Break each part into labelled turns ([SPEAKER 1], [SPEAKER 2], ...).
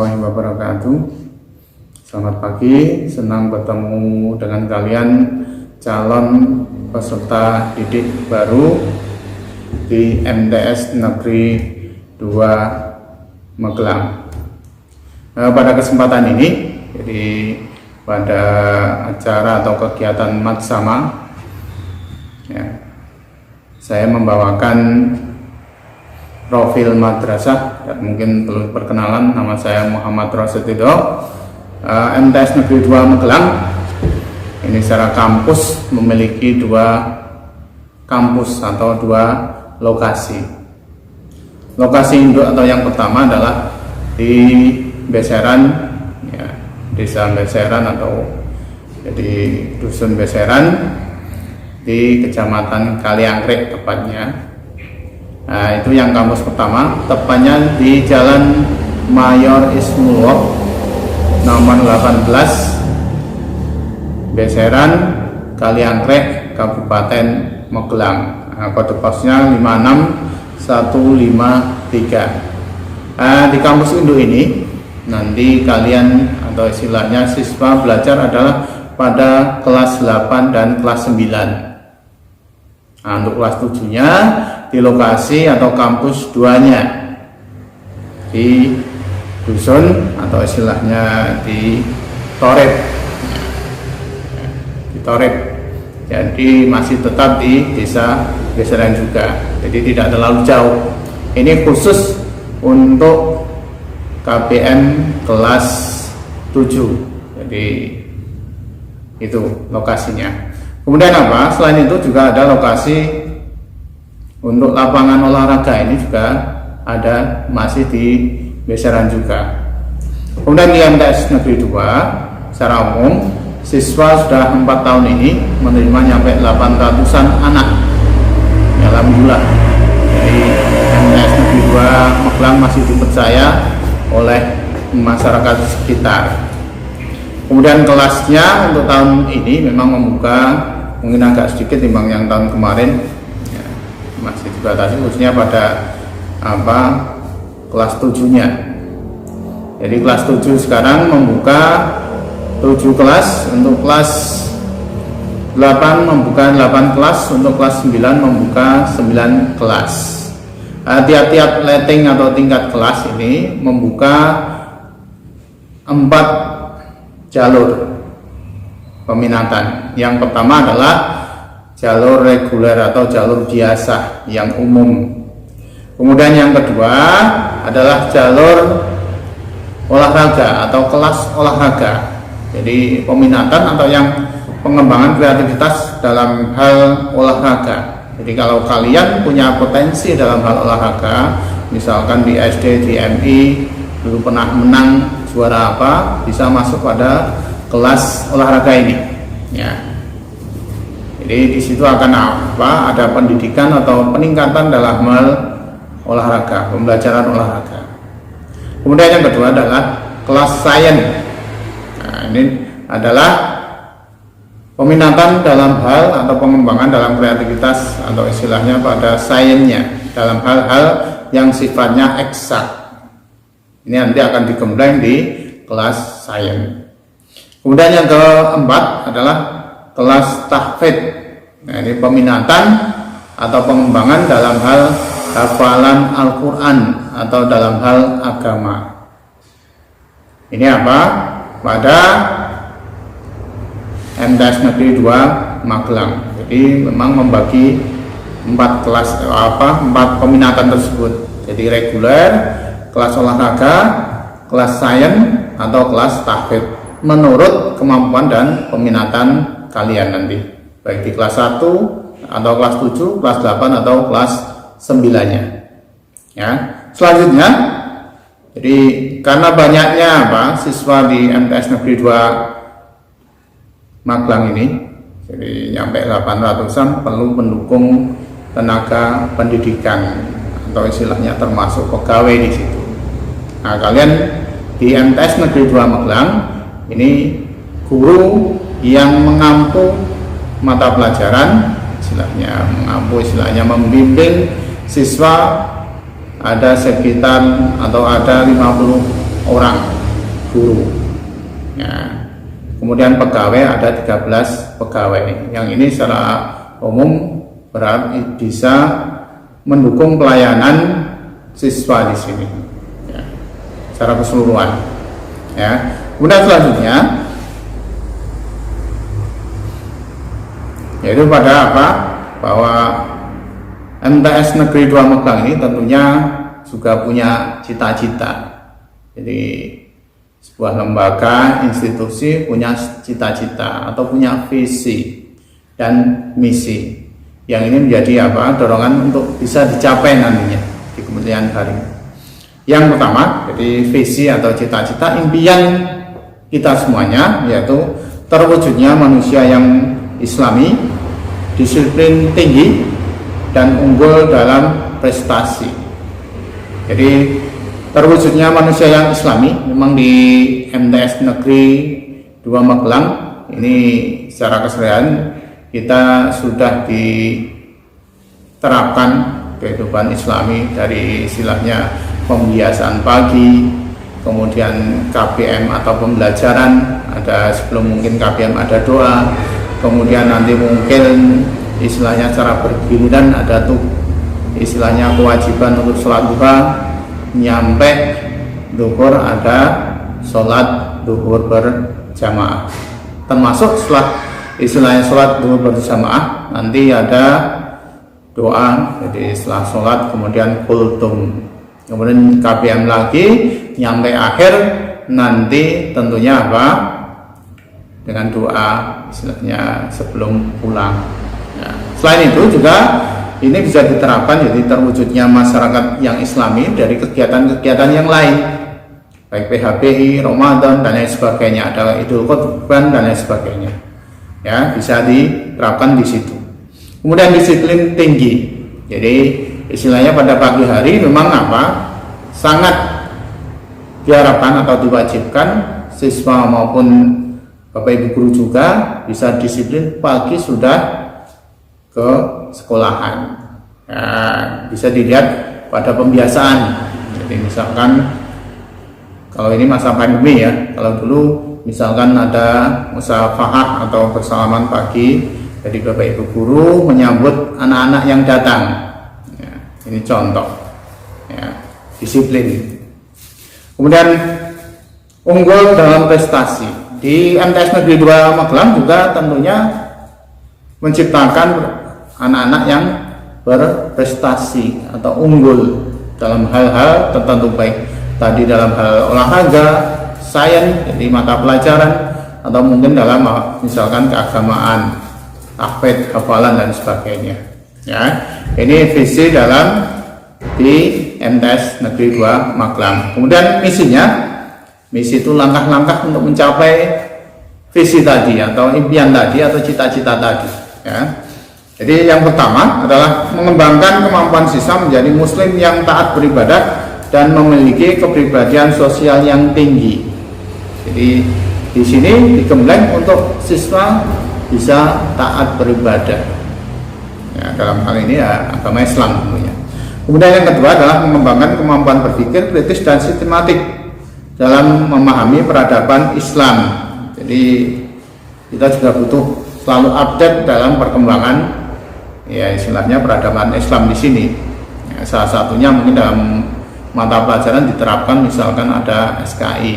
[SPEAKER 1] warahmatullahi wabarakatuh. Selamat pagi, senang bertemu dengan kalian calon peserta didik baru di MTS Negeri 2 Magelang. Pada kesempatan ini, jadi pada acara atau kegiatan Matsama, saya membawakan profil madrasah. Dan mungkin perlu perkenalan, nama saya Muhammad Rosetidho, MTS Negeri 2 Magelang. Ini secara kampus memiliki 2 kampus atau 2 lokasi. Lokasi induk atau yang pertama adalah di Beseran, Desa Beseran atau jadi Dusun Beseran di Kecamatan Kaliangkrek tepatnya. Nah, itu yang kampus pertama, tepatnya di Jalan Mayor Ismullah nomor 18 Beseran, Kaliangkrek, Kabupaten Magelang. Kode posnya 56153. Di kampus induk ini nanti kalian atau istilahnya siswa belajar adalah pada kelas 8 dan kelas 9. Untuk kelas 7-nya di lokasi atau kampus 2-nya di dusun atau istilahnya di Torep. Jadi masih tetap di desa Beseran juga, jadi tidak terlalu jauh. Ini khusus untuk KPM kelas 7, jadi itu lokasinya. Kemudian apa? Selain itu juga ada lokasi untuk lapangan olahraga, ini juga ada, masih di Beseran juga. Kemudian di MTS Negeri 2 secara umum siswa sudah 4 tahun ini menerima nyampe 800-an anak. Alhamdulillah. Jadi MTS Negeri 2 Magelang masih dipercaya oleh masyarakat sekitar. Kemudian kelasnya untuk tahun ini memang membuka mungkin agak sedikit timbang yang tahun kemarin, masih dibatasi khususnya pada kelas 7-nya. Jadi kelas 7 sekarang membuka 7 kelas, untuk kelas 8 membuka 8 kelas, untuk kelas 9 membuka 9 kelas. Tiap-tiap letting atau tingkat kelas ini membuka 4 jalur peminatan. Yang pertama adalah jalur reguler atau jalur biasa yang umum. Kemudian yang kedua adalah jalur olahraga atau kelas olahraga. Jadi peminatan atau yang pengembangan kreativitas dalam hal olahraga. Jadi kalau kalian punya potensi dalam hal olahraga, misalkan di SD, di MI dulu pernah menang juara apa, bisa masuk pada kelas olahraga ini. Jadi di situ akan ada pendidikan atau peningkatan dalam hal olahraga, pembelajaran olahraga. Kemudian yang kedua adalah kelas sains. Ini adalah peminatan dalam hal atau pengembangan dalam kreativitas atau istilahnya pada sainsnya, dalam hal-hal yang sifatnya eksak. Ini nanti akan digembleng di kelas sains. Kemudian yang keempat adalah kelas tahfidz. Nah, ini peminatan atau pengembangan dalam hal hafalan Al-Quran atau dalam hal agama. Ini apa? Pada MTS Negeri 2 Magelang. Jadi memang membagi 4 kelas 4 peminatan tersebut. Jadi reguler, kelas olahraga, kelas sains atau kelas tahfidz menurut kemampuan dan peminatan kalian nanti, baik di kelas 1 atau kelas 7, kelas 8 atau kelas 9-nya. Selanjutnya, jadi karena banyaknya siswa di MTS Negeri 2 Magelang ini, jadi nyampe 800-an, perlu pendukung tenaga pendidikan atau istilahnya termasuk pegawai di situ. Nah, kalian di MTS Negeri 2 Magelang ini guru yang mengampu mata pelajaran, istilahnya membimbing siswa ada sekitar atau ada 50 orang guru. Ya. Kemudian pegawai ada 13 pegawai. Yang ini secara umum berarti bisa mendukung pelayanan siswa di sini. Ya. Secara keseluruhan. Ya. Kemudian selanjutnya yaitu pada apa? Bahwa MTS Negeri 2 Magelang ini tentunya juga punya cita-cita. Jadi sebuah lembaga, institusi punya cita-cita atau punya visi dan misi. Yang ini menjadi apa? Dorongan untuk bisa dicapai nantinya di kemudian hari. Yang pertama, jadi visi atau cita-cita impian kita semuanya yaitu terwujudnya manusia yang Islami, disiplin tinggi dan unggul dalam prestasi. Jadi terwujudnya manusia yang Islami memang di MTS Negeri 2 Magelang ini secara keseluruhan kita sudah diterapkan kehidupan Islami dari istilahnya pembiasaan pagi, kemudian KBM atau pembelajaran, ada sebelum mungkin KBM ada doa, kemudian nanti mungkin istilahnya cara bergiliran ada tuh istilahnya kewajiban untuk sholat duha, nyampe duhur ada sholat duhur berjamaah, termasuk setelah istilahnya sholat duhur berjamaah nanti ada doa, jadi setelah sholat kemudian kultum, kemudian KBM lagi nyampe akhir nanti tentunya apa dengan doa istilahnya sebelum pulang. Ya. Selain itu juga ini bisa diterapkan jadi terwujudnya masyarakat yang Islami dari kegiatan-kegiatan yang lain, baik PHBI, Ramadan dan lain sebagainya, ada Idul Kurban dan lain sebagainya. Ya, bisa diterapkan di situ. Kemudian disiplin tinggi. Jadi istilahnya pada pagi hari memang apa? Sangat diharapkan atau diwajibkan siswa maupun Bapak Ibu guru juga bisa disiplin pagi sudah ke sekolahan. Ya, bisa dilihat pada pembiasaan. Jadi misalkan kalau ini masa pandemi ya, kalau dulu misalkan ada musafahah atau bersalaman pagi, jadi Bapak Ibu guru menyambut anak-anak yang datang. Ya, ini contoh. Ya, disiplin. Kemudian unggul dalam prestasi. Di MTS Negeri 2 Magelang juga tentunya menciptakan anak-anak yang berprestasi atau unggul dalam hal-hal tertentu, baik tadi dalam hal olahraga, sains, jadi mata pelajaran, atau mungkin dalam misalkan keagamaan, tahfidz, hafalan dan sebagainya. Ya, ini visi dalam di MTS Negeri 2 Magelang. Kemudian misinya, misi itu langkah-langkah untuk mencapai visi tadi atau impian tadi atau cita-cita tadi. Ya. Jadi yang pertama adalah mengembangkan kemampuan siswa menjadi muslim yang taat beribadah dan memiliki kepribadian sosial yang tinggi. Jadi di sini digembleng untuk siswa bisa taat beribadah. Ya, dalam hal ini ya agama Islam tentunya. Kemudian yang kedua adalah mengembangkan kemampuan berpikir kritis dan sistematik dalam memahami peradaban Islam. Jadi kita juga butuh selalu update dalam perkembangan ya istilahnya peradaban Islam di sini. Ya, salah satunya mungkin dalam mata pelajaran diterapkan misalkan ada SKI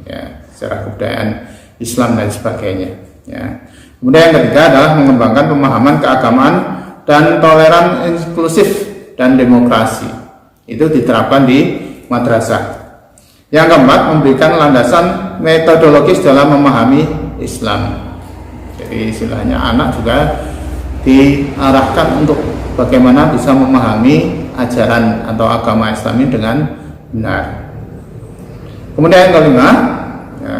[SPEAKER 1] ya, secara kebudayaan Islam dan sebagainya. Ya. Kemudian yang ketiga adalah mengembangkan pemahaman keagamaan dan toleran inklusif dan demokrasi. Itu diterapkan di madrasah. Yang keempat, memberikan landasan metodologis dalam memahami Islam. Jadi istilahnya anak juga diarahkan untuk bagaimana bisa memahami ajaran atau agama Islam ini dengan benar. Kemudian yang kelima, ya,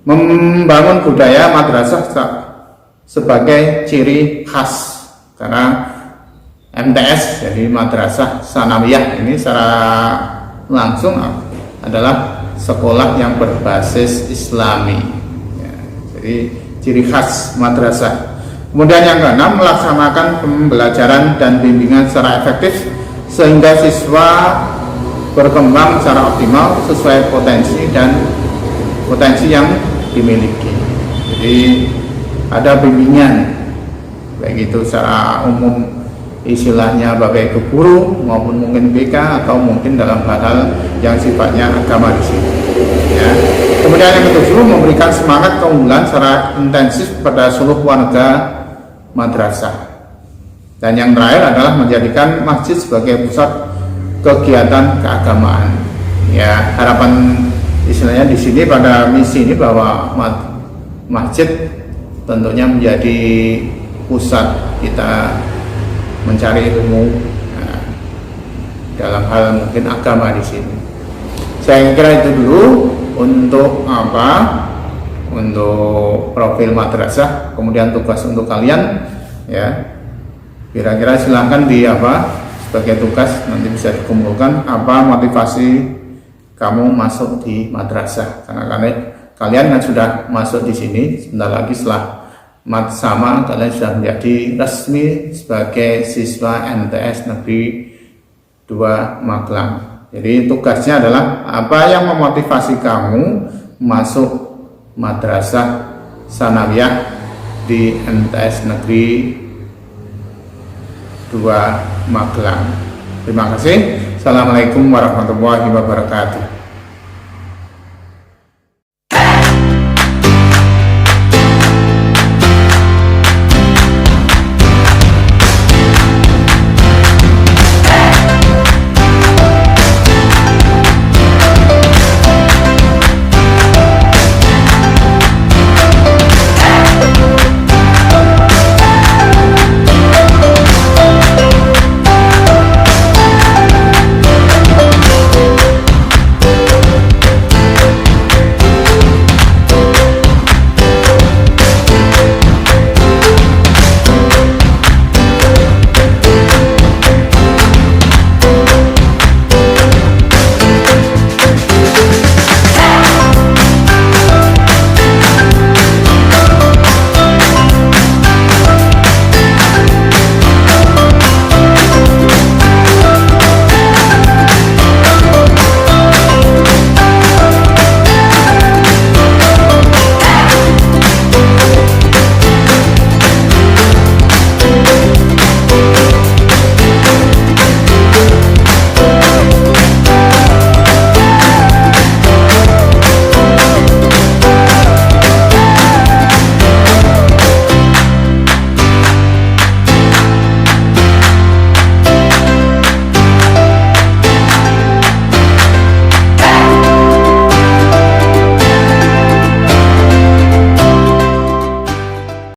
[SPEAKER 1] membangun budaya madrasah sebagai ciri khas, karena MTS jadi madrasah sanawiyah ini secara langsung adalah sekolah yang berbasis Islami. Ya, jadi ciri khas madrasah. Kemudian yang keenam, melaksanakan pembelajaran dan bimbingan secara efektif sehingga siswa berkembang secara optimal sesuai potensi yang dimiliki. Jadi ada bimbingan baik itu secara umum, istilahnya bagai guru maupun mungkin BK atau mungkin dalam hal-hal yang sifatnya agama di sini. Ya. Kemudian yang ketujuh, memberikan semangat keunggulan secara intensif pada seluruh warga madrasah. Dan yang terakhir adalah menjadikan masjid sebagai pusat kegiatan keagamaan. Ya, harapan istilahnya di sini pada misi ini bahwa masjid tentunya menjadi pusat kita mencari ilmu dalam hal mungkin agama di sini. Saya kira itu dulu untuk untuk profil madrasah, kemudian tugas untuk kalian ya. Kira-kira silahkan sebagai tugas nanti bisa dikumpulkan apa motivasi kamu masuk di madrasah, karena kalian kan sudah masuk di sini sebentar lagi setelah sama kalian sudah menjadi resmi sebagai siswa MTS Negeri 2 Magelang. Jadi tugasnya adalah apa yang memotivasi kamu masuk madrasah sanawiyah di MTS Negeri 2 Magelang. Terima kasih. Assalamualaikum warahmatullahi wabarakatuh.